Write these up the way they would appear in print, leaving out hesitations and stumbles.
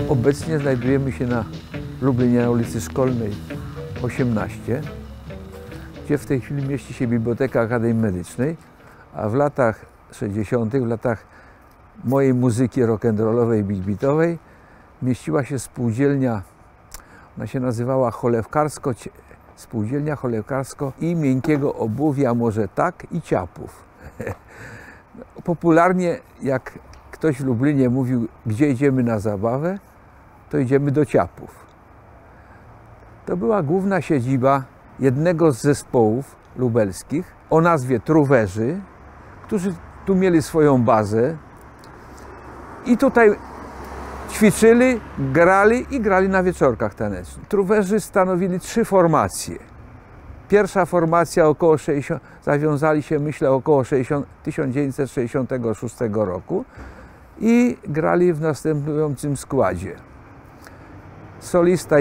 Obecnie znajdujemy się na Lublinie, na ulicy Szkolnej 18, gdzie w tej chwili mieści się Biblioteka Akademii Medycznej, a w latach 60., w latach mojej muzyki rock'n'rollowej, big beatowej, mieściła się spółdzielnia, ona się nazywała Spółdzielnia Cholewkarsko i Miękkiego Obuwia, może tak, i Ciapów. Popularnie, jak ktoś w Lublinie mówił, gdzie idziemy na zabawę, to idziemy do Ciapów. To była główna siedziba jednego z zespołów lubelskich o nazwie Truwerzy, którzy tu mieli swoją bazę i tutaj ćwiczyli, grali na wieczorkach tanecznych. Truwerzy stanowili 3 formacje. Pierwsza formacja około 60, zawiązali się, myślę, około 1966 roku i grali w następującym składzie. Solista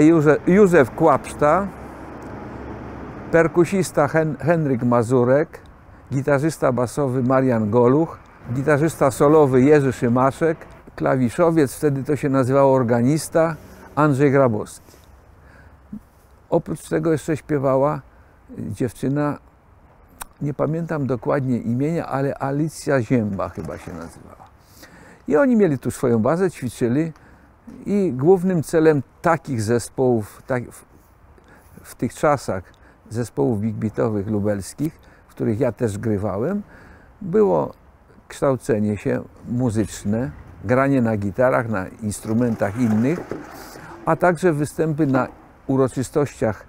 Józef Kłapszta, perkusista Henryk Mazurek, gitarzysta basowy Marian Goluch, gitarzysta solowy Jerzy Szymaszek, klawiszowiec, wtedy to się nazywało organista, Andrzej Grabowski. Oprócz tego jeszcze śpiewała dziewczyna, nie pamiętam dokładnie imienia, ale Alicja Zięba chyba się nazywała. I oni mieli tu swoją bazę, ćwiczyli i głównym celem takich zespołów, w tych czasach zespołów big beatowych lubelskich, w których ja też grywałem, było kształcenie się muzyczne, granie na gitarach, na instrumentach innych, a także występy na uroczystościach,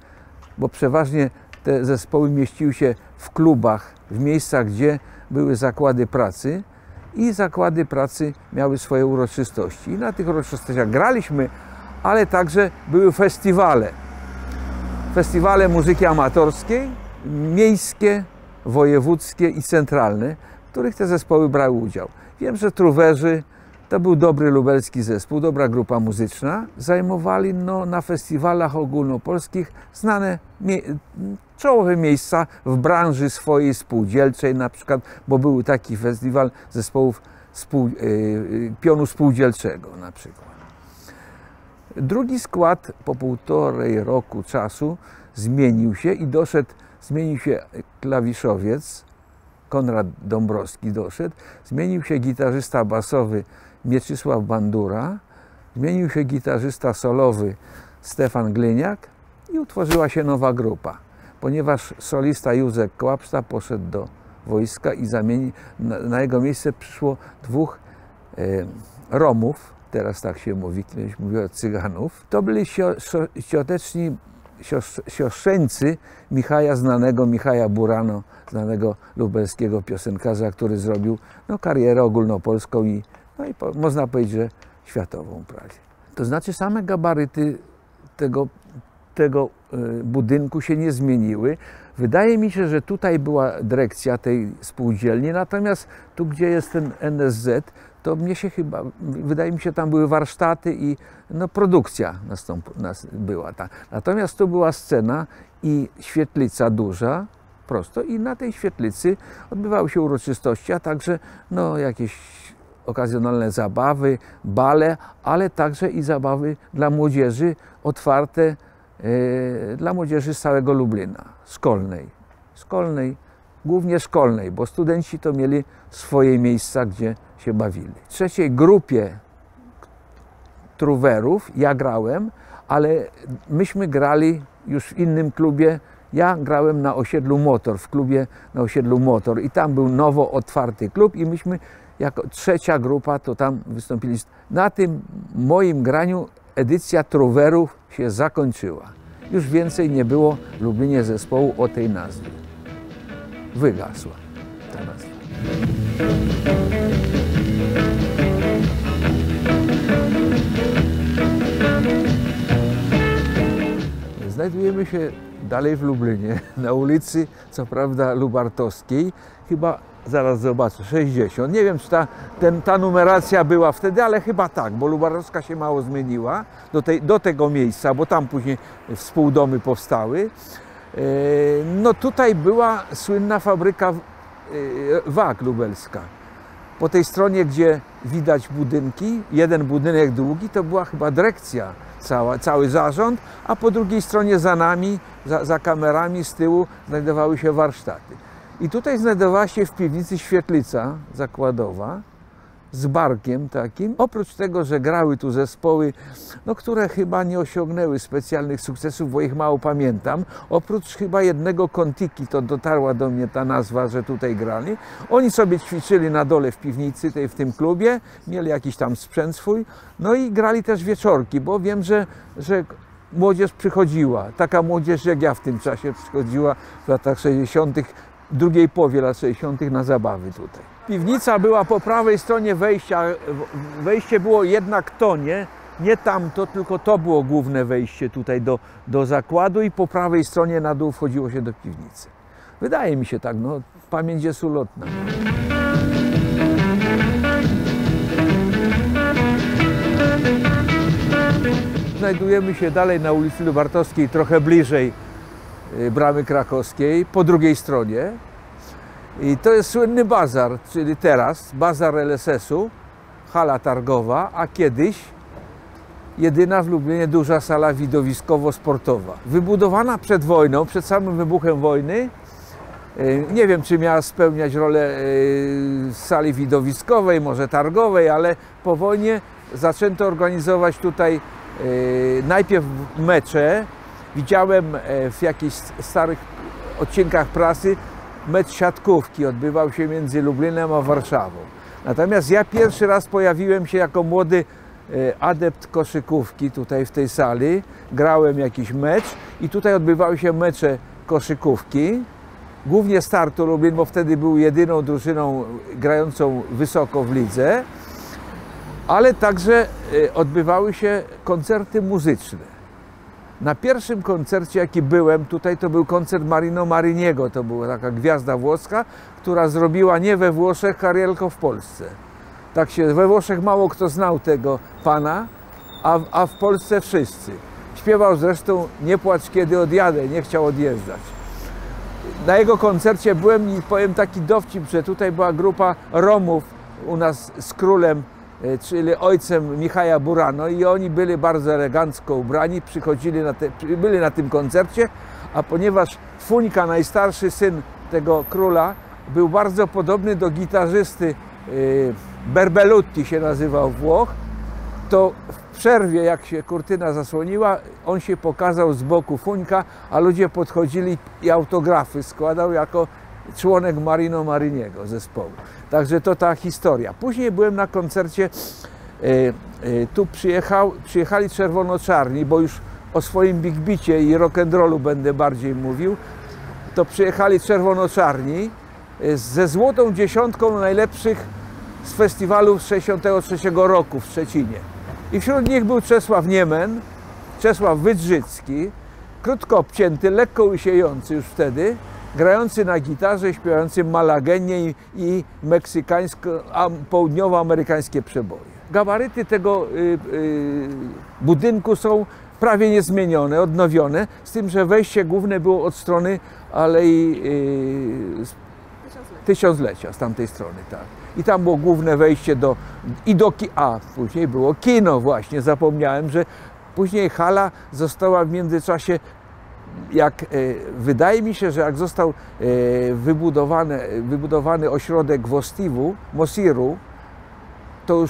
bo przeważnie te zespoły mieściły się w klubach, w miejscach, gdzie były zakłady pracy i zakłady pracy miały swoje uroczystości. I na tych uroczystościach graliśmy, ale także były festiwale. Festiwale muzyki amatorskiej, miejskie, wojewódzkie i centralne, w których te zespoły brały udział. Wiem, że Truwerzy to był dobry lubelski zespół, dobra grupa muzyczna. Zajmowali na festiwalach ogólnopolskich znane czołowe miejsca w branży swojej spółdzielczej, na przykład, bo był taki festiwal zespołów pionu spółdzielczego na przykład. Drugi skład po 1,5 roku czasu zmienił się i zmienił się klawiszowiec, Konrad Dąbrowski doszedł, zmienił się gitarzysta basowy Mieczysław Bandura, zmienił się gitarzysta solowy Stefan Gliniak i utworzyła się nowa grupa, ponieważ solista Józef Kłapszta poszedł do wojska i na jego miejsce przyszło 2 Romów, teraz tak się mówi, kiedyś mówiło Cyganów. To byli siostrzeńcy znanego Michała Burano, znanego lubelskiego piosenkarza, który zrobił karierę ogólnopolską i można powiedzieć, że światową prawie. To znaczy same gabaryty tego budynku się nie zmieniły. Wydaje mi się, że tutaj była dyrekcja tej spółdzielni, natomiast tu, gdzie jest ten NSZ, to wydaje mi się, tam były warsztaty i produkcja była. Natomiast tu była scena i świetlica duża, prosto, i na tej świetlicy odbywały się uroczystości, a także jakieś okazjonalne zabawy, bale, ale także i zabawy dla młodzieży otwarte, dla młodzieży z całego Lublina, szkolnej, głównie szkolnej, bo studenci to mieli swoje miejsca, gdzie się bawili. W trzeciej grupie Truwerów ja grałem, ale myśmy grali już w innym klubie. Ja grałem na osiedlu Motor, w klubie na osiedlu Motor i tam był nowo otwarty klub i myśmy jako trzecia grupa to tam wystąpili. Na tym moim graniu edycja Truwerów się zakończyła. Już więcej nie było w Lublinie zespołu o tej nazwie. Wygasła ta nazwa. Znajdujemy się dalej w Lublinie, na ulicy, co prawda, Lubartowskiej, chyba zaraz zobaczę, 60. Nie wiem, czy ta numeracja była wtedy, ale chyba tak, bo Lubartowska się mało zmieniła do tego miejsca, bo tam później współdomy powstały. No tutaj była słynna fabryka wag lubelska. Po tej stronie, gdzie widać budynki, jeden budynek długi, to była chyba dyrekcja, cały zarząd, a po drugiej stronie za nami, za kamerami z tyłu znajdowały się warsztaty. I tutaj znajdowała się w piwnicy świetlica zakładowa z barkiem takim. Oprócz tego, że grały tu zespoły, no, które chyba nie osiągnęły specjalnych sukcesów, bo ich mało pamiętam. Oprócz chyba jednego Kontiki, to dotarła do mnie ta nazwa, że tutaj grali. Oni sobie ćwiczyli na dole w piwnicy, w tym klubie, mieli jakiś tam sprzęt swój. No i grali też wieczorki, bo wiem, że młodzież przychodziła. Taka młodzież jak ja w tym czasie przychodziła w latach 60., drugiej połowie lat 60. na zabawy tutaj. Piwnica była po prawej stronie wejścia. Wejście było jednak to, nie tamto, tylko to było główne wejście tutaj do zakładu i po prawej stronie na dół wchodziło się do piwnicy. Wydaje mi się tak, no pamięć jest ulotna. Znajdujemy się dalej na ulicy Lubartowskiej, trochę bliżej Bramy Krakowskiej, po drugiej stronie. I to jest słynny bazar, czyli teraz bazar LSS-u, hala targowa, a kiedyś jedyna w Lublinie duża sala widowiskowo-sportowa. Wybudowana przed wojną, przed samym wybuchem wojny. Nie wiem, czy miała spełniać rolę sali widowiskowej, może targowej, ale po wojnie zaczęto organizować tutaj najpierw mecze. Widziałem w jakichś starych odcinkach prasy, mecz siatkówki odbywał się między Lublinem a Warszawą. Natomiast ja pierwszy raz pojawiłem się jako młody adept koszykówki tutaj w tej sali. Grałem jakiś mecz i tutaj odbywały się mecze koszykówki. Głównie Startu Lublin, bo wtedy był jedyną drużyną grającą wysoko w lidze. Ale także odbywały się koncerty muzyczne. Na pierwszym koncercie, jaki byłem tutaj, to był koncert Marino Mariniego. To była taka gwiazda włoska, która zrobiła nie we Włoszech karierę, tylko w Polsce. Tak się, we Włoszech mało kto znał tego pana, a w Polsce wszyscy. Śpiewał zresztą "Nie płacz, kiedy odjadę", nie chciał odjeżdżać. Na jego koncercie byłem i powiem taki dowcip, że tutaj była grupa Romów u nas z królem, czyli ojcem Michała Burano, i oni byli bardzo elegancko ubrani, byli na tym koncercie, a ponieważ Fuńka, najstarszy syn tego króla, był bardzo podobny do gitarzysty, Berbelutti się nazywał, Włoch, to w przerwie, jak się kurtyna zasłoniła, on się pokazał z boku, Fuńka, a ludzie podchodzili i autografy składał jako członek Marino Mariniego zespołu. Także to ta historia. Później byłem na koncercie, tu przyjechali Czerwono-Czarni, bo już o swoim Big Beacie i rock'n'rollu będę bardziej mówił. To przyjechali Czerwono-Czarni ze złotą dziesiątką najlepszych z festiwalu z 1963 roku w Szczecinie. I wśród nich był Czesław Niemen, Czesław Wydrzycki, krótko obcięty, lekko łysiejący już wtedy, grający na gitarze, śpiewający malagenie i południowoamerykańskie przeboje. Gabaryty tego budynku są prawie niezmienione, odnowione, z tym, że wejście główne było od strony Alei Tysiąclecia, z tamtej strony, tak. I tam było główne wejście później było kino właśnie, zapomniałem, że później hala została w międzyczasie, wydaje mi się, że jak został wybudowany ośrodek Mosiru, to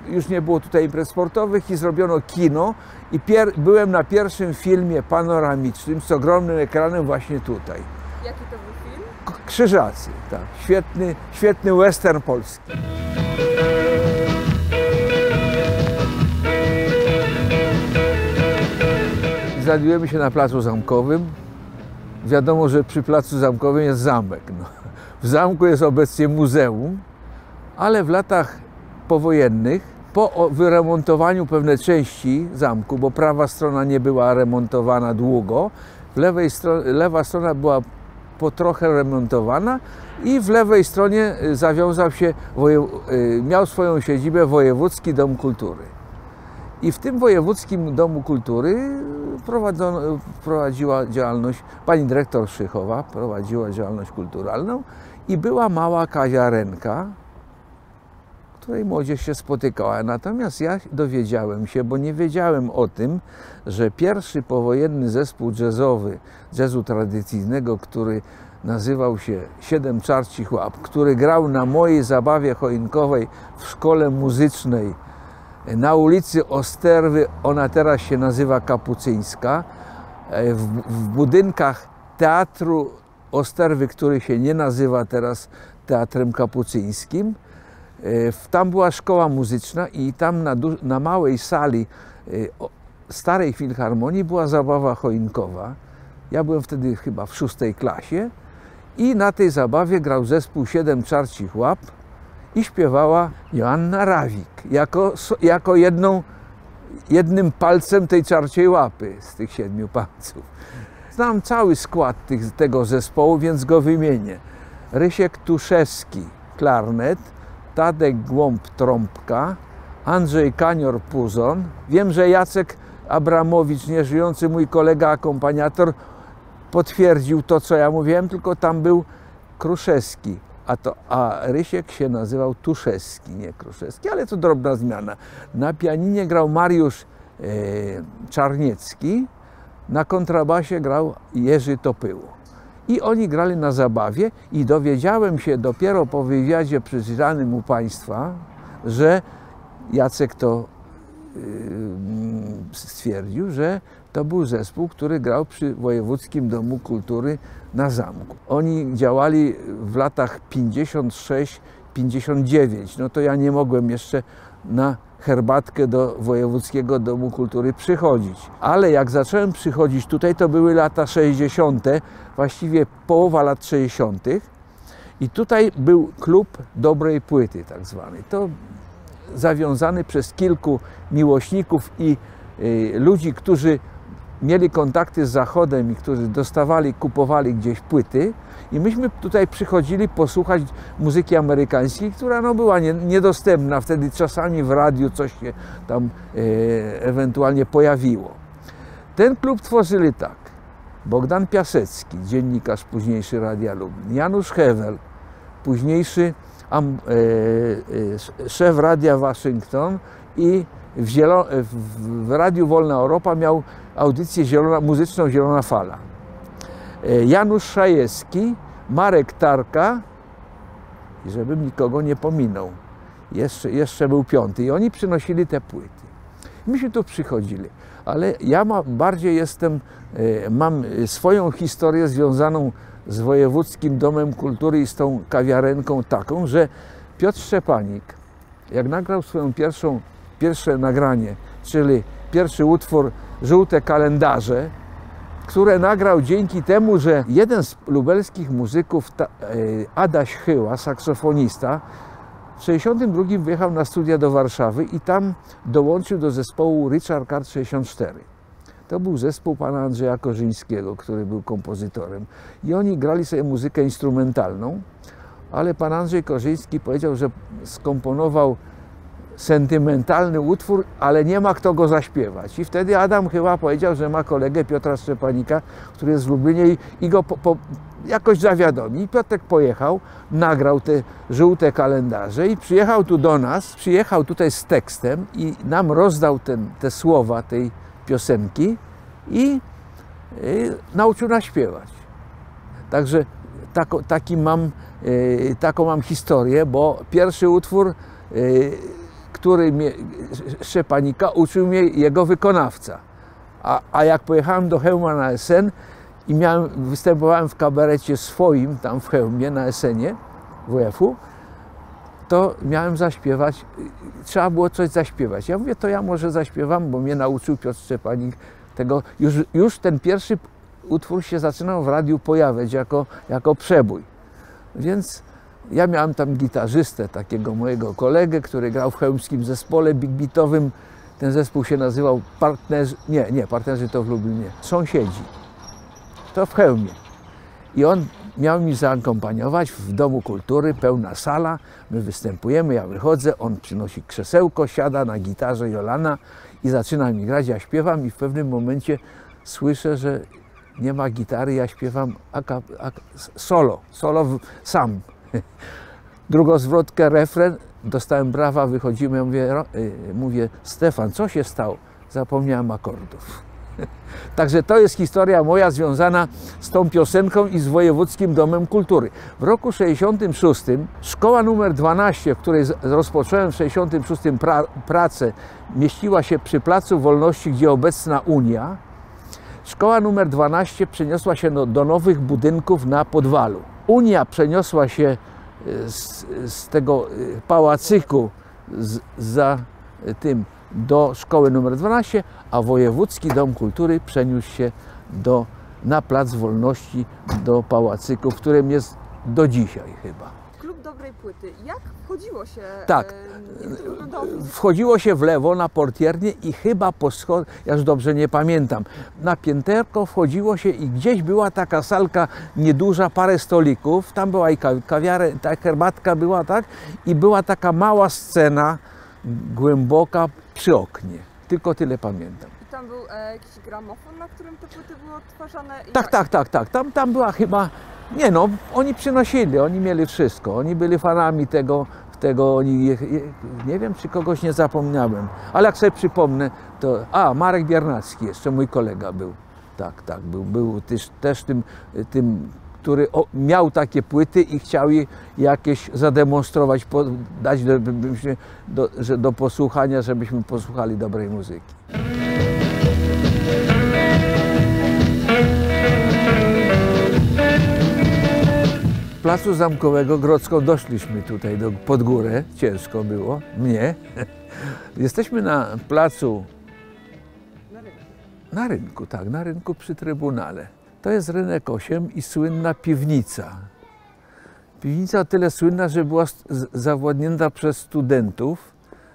już nie było tutaj imprez sportowych i zrobiono kino i byłem na pierwszym filmie panoramicznym z ogromnym ekranem właśnie tutaj. Jaki to był film? Krzyżacy, tak. Świetny western polski. Znajdujemy się na Placu Zamkowym. Wiadomo, że przy Placu Zamkowym jest zamek. No. W zamku jest obecnie muzeum, ale w latach powojennych, po wyremontowaniu pewnej części zamku, bo prawa strona nie była remontowana długo, lewa strona była po trochę remontowana i w lewej stronie zawiązał się, miał swoją siedzibę Wojewódzki Dom Kultury. I w tym Wojewódzkim Domu Kultury prowadziła działalność, pani dyrektor Szychowa prowadziła działalność kulturalną i była mała kawiarenka, w której młodzież się spotykała. Natomiast ja dowiedziałem się, bo nie wiedziałem o tym, że pierwszy powojenny zespół jazzu tradycyjnego, który nazywał się Siedem Czarcich Łap, który grał na mojej zabawie choinkowej w szkole muzycznej na ulicy Osterwy, ona teraz się nazywa Kapucyńska, w budynkach Teatru Osterwy, który się nie nazywa teraz Teatrem Kapucyńskim. Tam była szkoła muzyczna i tam na małej sali Starej Filharmonii była zabawa choinkowa. Ja byłem wtedy chyba w 6. klasie i na tej zabawie grał zespół Siedem Czarcich Łap i śpiewała Joanna Rawik jako jednym palcem tej czarciej łapy z tych 7 palców. Znam cały skład tego zespołu, więc go wymienię. Rysiek Tuszewski, klarnet, Tadek Głąb, trąbka, Andrzej Kanior, puzon. Wiem, że Jacek Abramowicz, nieżyjący mój kolega akompaniator, potwierdził to, co ja mówiłem, tylko tam był Kruszewski, a Rysiek się nazywał Tuszewski, nie Kruszewski, ale to drobna zmiana. Na pianinie grał Mariusz Czarniecki, na kontrabasie grał Jerzy Topyło. I oni grali na zabawie i dowiedziałem się dopiero po wywiadzie przeczytanym u państwa, że Jacek to stwierdził, że to był zespół, który grał przy Wojewódzkim Domu Kultury na zamku. Oni działali w latach 56-59. No to ja nie mogłem jeszcze na herbatkę do Wojewódzkiego Domu Kultury przychodzić. Ale jak zacząłem przychodzić tutaj, to były lata 60., właściwie połowa lat 60. I tutaj był klub dobrej płyty tak zwany. To zawiązany przez kilku miłośników i ludzi, którzy mieli kontakty z Zachodem i którzy kupowali gdzieś płyty. I myśmy tutaj przychodzili posłuchać muzyki amerykańskiej, która była niedostępna. Wtedy czasami w radiu coś się tam ewentualnie pojawiło. Ten klub tworzyli tak: Bogdan Piasecki, dziennikarz późniejszy Radia Lublin, Janusz Hewel, późniejszy szef Radia Waszyngton i w Radiu Wolna Europa miał audycję muzyczną Zielona Fala. Janusz Szajewski, Marek Tarka, i żebym nikogo nie pominął, jeszcze był 5. I oni przynosili te płyty. Myśmy tu przychodzili, ale ja mam swoją historię związaną z Wojewódzkim Domem Kultury i z tą kawiarenką taką, że Piotr Szczepanik, jak nagrał swoją pierwsze nagranie, czyli pierwszy utwór Żółte kalendarze, które nagrał dzięki temu, że jeden z lubelskich muzyków, Adaś Chyła, saksofonista, w 1962 wyjechał na studia do Warszawy i tam dołączył do zespołu Richard Card 64. To był zespół pana Andrzeja Korzyńskiego, który był kompozytorem. I oni grali sobie muzykę instrumentalną, ale pan Andrzej Korzyński powiedział, że skomponował sentymentalny utwór, ale nie ma kto go zaśpiewać. I wtedy Adam Chyła powiedział, że ma kolegę Piotra Szczepanika, który jest w Lublinie i go jakoś zawiadomi. I Piotrek pojechał, nagrał te Żółte kalendarze i przyjechał tu do nas, przyjechał tutaj z tekstem i nam rozdał te słowa tej piosenki i nauczył nas śpiewać. Także taką mam historię, bo pierwszy utwór, który Szczepanika, uczył mnie jego wykonawca. A jak pojechałem do Chełma na SN i występowałem w kabarecie swoim tam w Chełmie na SN-ie WF-u, to miałem zaśpiewać, trzeba było coś zaśpiewać. Ja mówię, to ja może zaśpiewam, bo mnie nauczył Piotr Szczepanik tego. Już ten pierwszy utwór się zaczynał w radiu pojawiać jako przebój. Więc ja miałem tam gitarzystę, takiego mojego kolegę, który grał w chełmskim zespole big beatowym. Ten zespół się nazywał Partnerzy, Partnerzy to w Lublinie, Sąsiedzi. To w Chełmie. I on miał mi zakompaniować w Domu Kultury, pełna sala, my występujemy, ja wychodzę, on przynosi krzesełko, siada na gitarze Jolana i zaczyna mi grać, ja śpiewam i w pewnym momencie słyszę, że nie ma gitary, ja śpiewam solo sam. Drugą zwrotkę, refren, dostałem brawa, wychodzimy, mówię, Stefan, co się stało? Zapomniałem akordów. Także to jest historia moja związana z tą piosenką i z Wojewódzkim Domem Kultury. W roku 66 szkoła numer 12, w której rozpocząłem w 66 pracę, mieściła się przy Placu Wolności, gdzie obecna Unia. Szkoła numer 12 przeniosła się do nowych budynków na Podwalu. Unia przeniosła się z tego pałacyku za tym do szkoły numer 12, a Wojewódzki Dom Kultury przeniósł się na Plac Wolności, do pałacyku, w którym jest do dzisiaj chyba. Klub Dobrej Płyty. Jak wchodziło się? Tak, wchodziło się w lewo na portiernię i chyba po schodach, ja już dobrze nie pamiętam, na pięterko wchodziło się i gdzieś była taka salka nieduża, parę stolików, tam była i kawiarę, ta herbatka była, tak? I była taka mała scena, głęboka przy oknie. Tylko tyle pamiętam. I tam był jakiś gramofon, na którym te płyty były odtwarzane? Tak. Tam była chyba... Nie no, oni przynosili, oni mieli wszystko. Oni byli fanami tego nie wiem, czy kogoś nie zapomniałem. Ale jak sobie przypomnę, to... Marek Biernacki jeszcze, mój kolega był. Tak, był też tym który miał takie płyty i chciał je jakieś zademonstrować, dać do posłuchania, żebyśmy posłuchali dobrej muzyki. Placu Zamkowego Grodzką doszliśmy tutaj pod górę, ciężko było, mnie. Jesteśmy na placu, na rynku przy Trybunale. To jest Rynek 8 i słynna piwnica. Piwnica o tyle słynna, że była zawładnięta przez studentów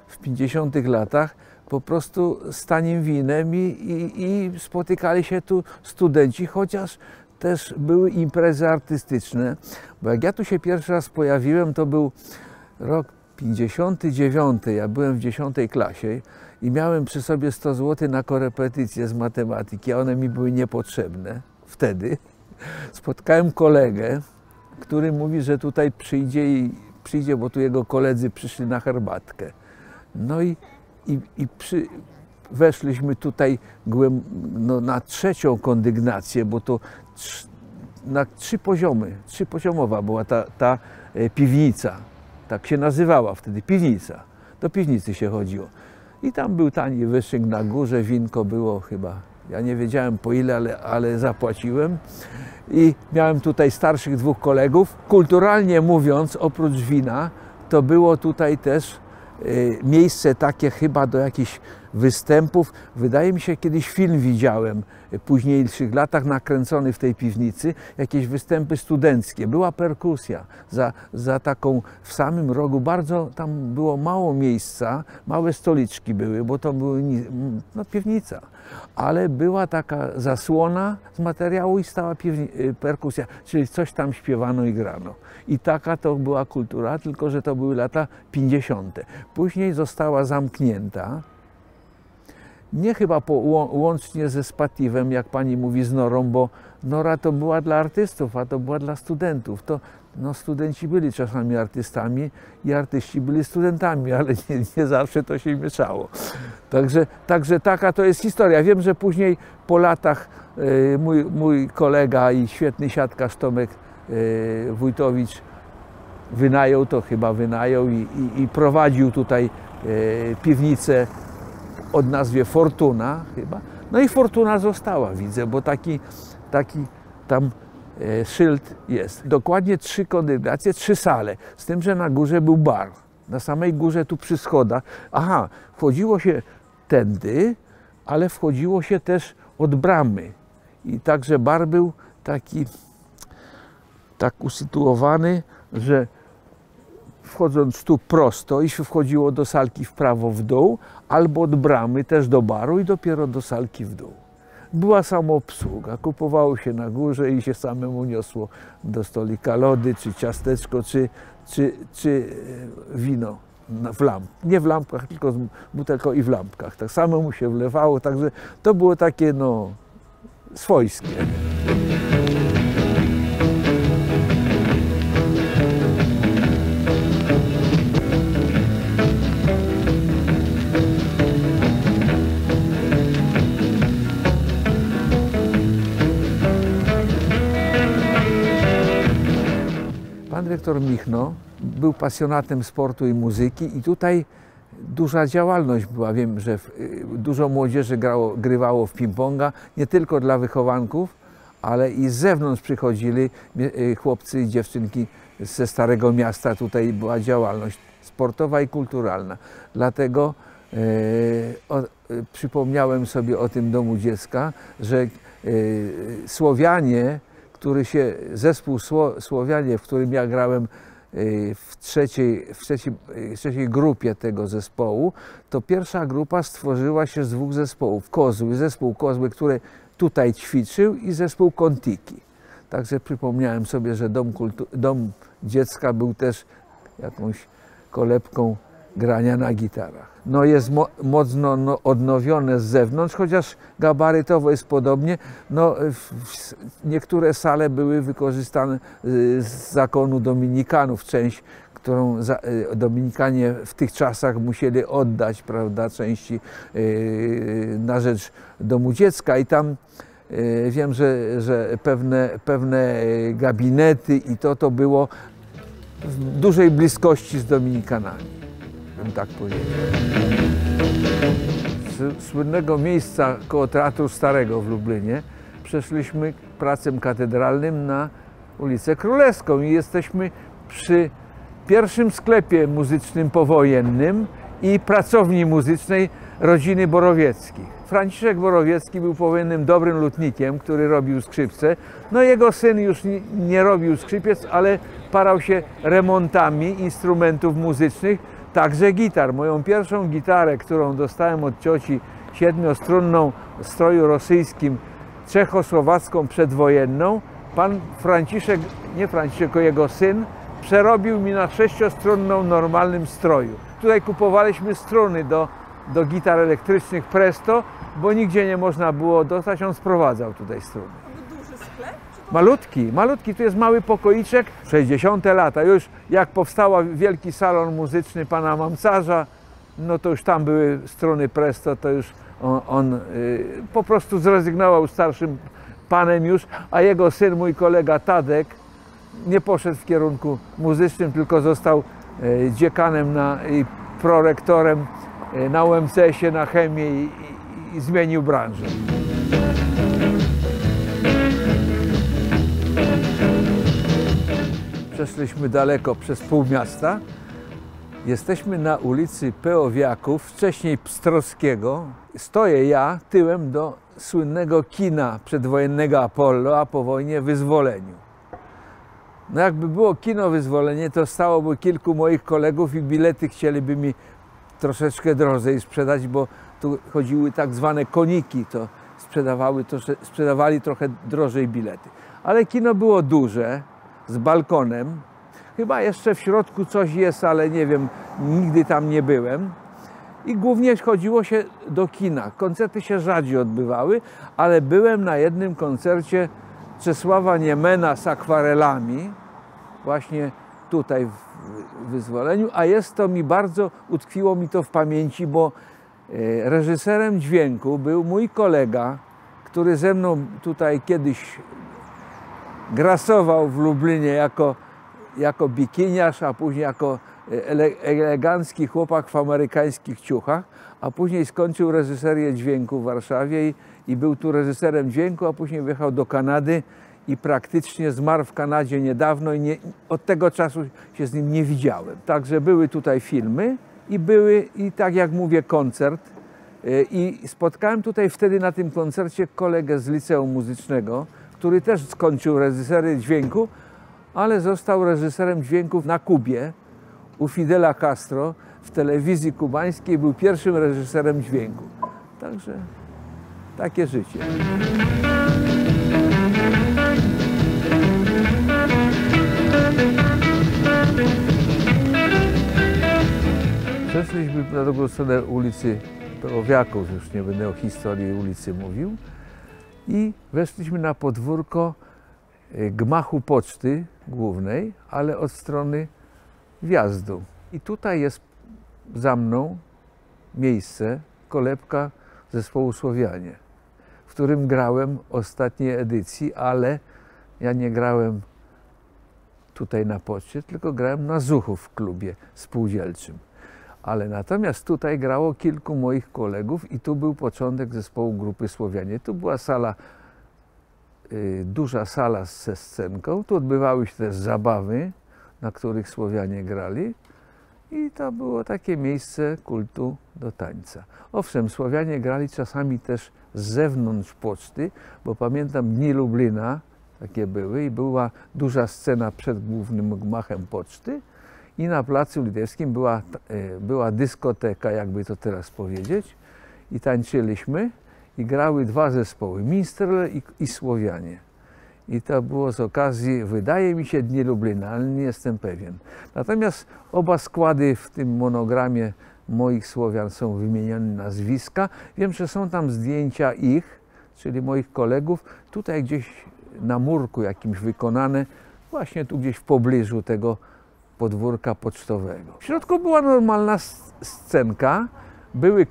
w 50 latach po prostu z tanim winem i spotykali się tu studenci, chociaż też były imprezy artystyczne. Bo jak ja tu się pierwszy raz pojawiłem, to był rok 59, ja byłem w 10 klasie i miałem przy sobie 100 zł na korepetycje z matematyki, a one mi były niepotrzebne. Wtedy spotkałem kolegę, który mówi, że tutaj przyjdzie, bo tu jego koledzy przyszli na herbatkę. No i weszliśmy tutaj na trzecią kondygnację, bo to na trzypoziomowa była ta piwnica. Tak się nazywała wtedy, piwnica. Do piwnicy się chodziło. I tam był tani wyszynk na górze, winko było chyba, ja nie wiedziałem po ile, ale zapłaciłem. I miałem tutaj starszych dwóch kolegów. Kulturalnie mówiąc, oprócz wina, to było tutaj też miejsce takie chyba do jakichś występów. Wydaje mi się, kiedyś film widziałem w późniejszych latach nakręcony w tej piwnicy, jakieś występy studenckie. Była perkusja za taką w samym rogu, bardzo tam było mało miejsca, małe stoliczki były, bo to była piwnica. Ale była taka zasłona z materiału i stała perkusja, czyli coś tam śpiewano i grano. I taka to była kultura, tylko że to były lata 50. Później została zamknięta. Nie chyba łącznie ze Spatiwem, jak pani mówi, z Norą, bo Nora to była dla artystów, a to była dla studentów. To studenci byli czasami artystami i artyści byli studentami, ale nie zawsze to się mieszało. Także taka to jest historia. Wiem, że później po latach mój kolega i świetny siatkarz Tomek Wójtowicz wynajął i prowadził tutaj piwnicę o nazwie Fortuna chyba. No i Fortuna została, widzę, bo taki tam szyld jest. Dokładnie 3 kondygnacje, 3 sale, z tym, że na górze był bar. Na samej górze tu przy schodach. Wchodziło się tędy, ale wchodziło się też od bramy. I także bar był tak usytuowany, że wchodząc tu prosto i się wchodziło do salki w prawo w dół, albo od bramy też do baru i dopiero do salki w dół. była samoobsługa. Kupowało się na górze i się samemu niosło do stolika lody, czy ciasteczko, czy wino. Nie w lampkach, tylko z butelką i w lampkach. Tak samemu się wlewało, także to było takie no swojskie. Pan dyrektor Michno był pasjonatem sportu i muzyki i tutaj duża działalność była. Wiem, że dużo młodzieży grywało w ping-ponga, nie tylko dla wychowanków, ale i z zewnątrz przychodzili chłopcy i dziewczynki ze Starego Miasta. Tutaj była działalność sportowa i kulturalna. Dlatego przypomniałem sobie o tym domu dziecka, że Słowianie, zespół Słowianie, w którym ja grałem w trzeciej grupie tego zespołu, to pierwsza grupa stworzyła się z dwóch zespołów. Zespół Kozły, który tutaj ćwiczył, i zespół Kontiki. Także przypomniałem sobie, że dom dziecka był też jakąś kolebką grania na gitarach. No jest mocno odnowione z zewnątrz, chociaż gabarytowo jest podobnie. No, niektóre sale były wykorzystane z zakonu dominikanów, część, którą dominikanie w tych czasach musieli oddać, prawda, części na rzecz domu dziecka i tam wiem, że pewne gabinety i to było w dużej bliskości z dominikanami, bym tak powiedział. Z słynnego miejsca koło Teatru Starego w Lublinie przeszliśmy Placem Katedralnym na ulicę Królewską i jesteśmy przy pierwszym sklepie muzycznym powojennym i pracowni muzycznej rodziny Borowieckich. Franciszek Borowiecki był powojennym dobrym lutnikiem, który robił skrzypce. No jego syn już nie robił skrzypiec, ale parał się remontami instrumentów muzycznych, także gitar. Moją pierwszą gitarę, którą dostałem od cioci, 7-strunną w stroju rosyjskim, czechosłowacką przedwojenną, pan Franciszek, nie Franciszek, tylko jego syn, przerobił mi na 6-strunną normalnym stroju. Tutaj kupowaliśmy struny do gitar elektrycznych Presto, bo nigdzie nie można było dostać, on sprowadzał tutaj struny. Duży sklep? Malutki, tu jest mały pokoiczek, 60. lata, już jak powstał wielki salon muzyczny pana Mamcarza, no to już tam były struny Presto, to już on po prostu zrezygnował starszym panem już, a jego syn, mój kolega Tadek, nie poszedł w kierunku muzycznym, tylko został dziekanem i prorektorem na UMCS-ie, na chemię i zmienił branżę. Przeszliśmy daleko przez pół miasta. Jesteśmy na ulicy Peowiaków, wcześniej Pstrowskiego. Stoję ja tyłem do słynnego kina przedwojennego Apollo, a po wojnie Wyzwoleniu. No jakby było kino Wyzwolenie, to stałoby kilku moich kolegów i bilety chcieliby mi troszeczkę drożej sprzedać, bo tu chodziły tak zwane koniki, to sprzedawali trochę drożej bilety. Ale kino było duże, z balkonem. Chyba jeszcze w środku coś jest, ale nie wiem, nigdy tam nie byłem. I głównie chodziło się do kina. Koncerty się rzadziej odbywały, ale byłem na jednym koncercie Czesława Niemena z akwarelami, właśnie tutaj w Wyzwoleniu, a utkwiło mi to w pamięci, bo reżyserem dźwięku był mój kolega, który ze mną tutaj kiedyś grasował w Lublinie jako bikiniarz, a później jako elegancki chłopak w amerykańskich ciuchach, a później skończył reżyserię dźwięku w Warszawie i był tu reżyserem dźwięku, a później wyjechał do Kanady i praktycznie zmarł w Kanadzie niedawno i od tego czasu się z nim nie widziałem. Także były tutaj filmy i tak jak mówię, koncert. I spotkałem tutaj wtedy na tym koncercie kolegę z liceum muzycznego, który też skończył reżyserię dźwięku, ale został reżyserem dźwięków na Kubie u Fidela Castro w telewizji kubańskiej, był pierwszym reżyserem dźwięku. Także takie życie. Przeszliśmy na drugą stronę ulicy Pełowiaków, już nie będę o historii ulicy mówił, i weszliśmy na podwórko gmachu poczty głównej, ale od strony wjazdu. I tutaj jest za miejsce, kolebka zespołu Słowianie, w którym grałem ostatniej edycji, ale ja nie grałem tutaj na poczcie, tylko grałem na Zuchów w klubie spółdzielczym. Ale natomiast tutaj grało kilku moich kolegów i tu był początek zespołu grupy Słowianie. Tu była sala, duża sala ze scenką, tu odbywały się też zabawy, na których Słowianie grali i to było takie miejsce kultu do tańca. Owszem, Słowianie grali czasami też z zewnątrz poczty, bo pamiętam Dni Lublina, takie były i była duża scena przed głównym gmachem poczty i na Placu Litewskim była dyskoteka, jakby to teraz powiedzieć, i tańczyliśmy i grały dwa zespoły, Minstrele i Słowianie. I to było z okazji, wydaje mi się, Dni Lublina, ale nie jestem pewien. Natomiast oba składy w tym monogramie moich Słowian są wymienione nazwiska. Wiem, że są tam zdjęcia ich, czyli moich kolegów, tutaj gdzieś na murku jakimś wykonane, właśnie tu gdzieś w pobliżu tego podwórka pocztowego. W środku była normalna scenka, były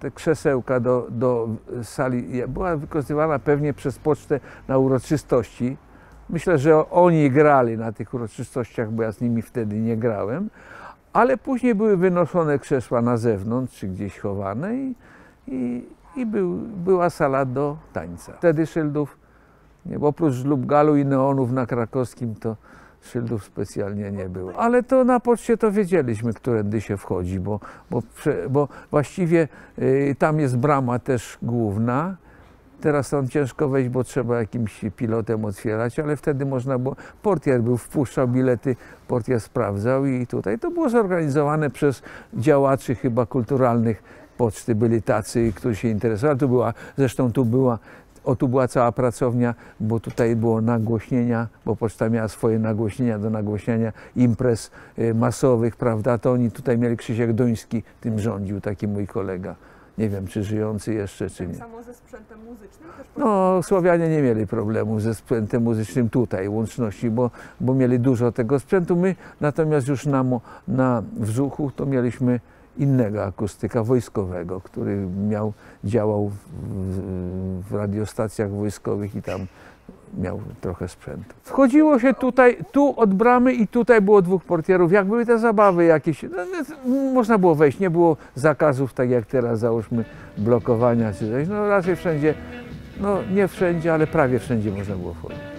te krzesełka do sali, była wykorzystywana pewnie przez pocztę na uroczystości. Myślę, że oni grali na tych uroczystościach, bo ja z nimi wtedy nie grałem, ale później były wynoszone krzesła na zewnątrz, czy gdzieś chowane i była sala do tańca. Wtedy szyldów, oprócz Lubgalu i neonów na Krakowskim, to szyldów specjalnie nie było. Ale to na poczcie to wiedzieliśmy, którędy się wchodzi, bo właściwie tam jest brama też główna. Teraz tam ciężko wejść, bo trzeba jakimś pilotem otwierać, ale wtedy można było, portier wpuszczał bilety, portier sprawdzał i tutaj to było zorganizowane przez działaczy chyba kulturalnych poczty. Byli tacy, którzy się interesowali. Tu była cała pracownia, bo tutaj było nagłośnienia, bo poczta miała swoje nagłośnienia do nagłośniania imprez masowych, prawda? To oni tutaj mieli, Krzysiek Duński tym rządził, taki mój kolega. Nie wiem, czy żyjący jeszcze, czy nie. Tak samo ze sprzętem muzycznym? Też No, Słowianie nie mieli problemu ze sprzętem muzycznym tutaj, łączności, bo mieli dużo tego sprzętu. My natomiast już w Zuchu to mieliśmy innego akustyka wojskowego, który działał w radiostacjach wojskowych i tam miał trochę sprzętu. Wchodziło się tu od bramy i tutaj było dwóch portierów. Jak były te zabawy jakieś, można było wejść, nie było zakazów, tak jak teraz załóżmy blokowania czy coś. No raczej wszędzie, no nie wszędzie, ale prawie wszędzie można było wchodzić.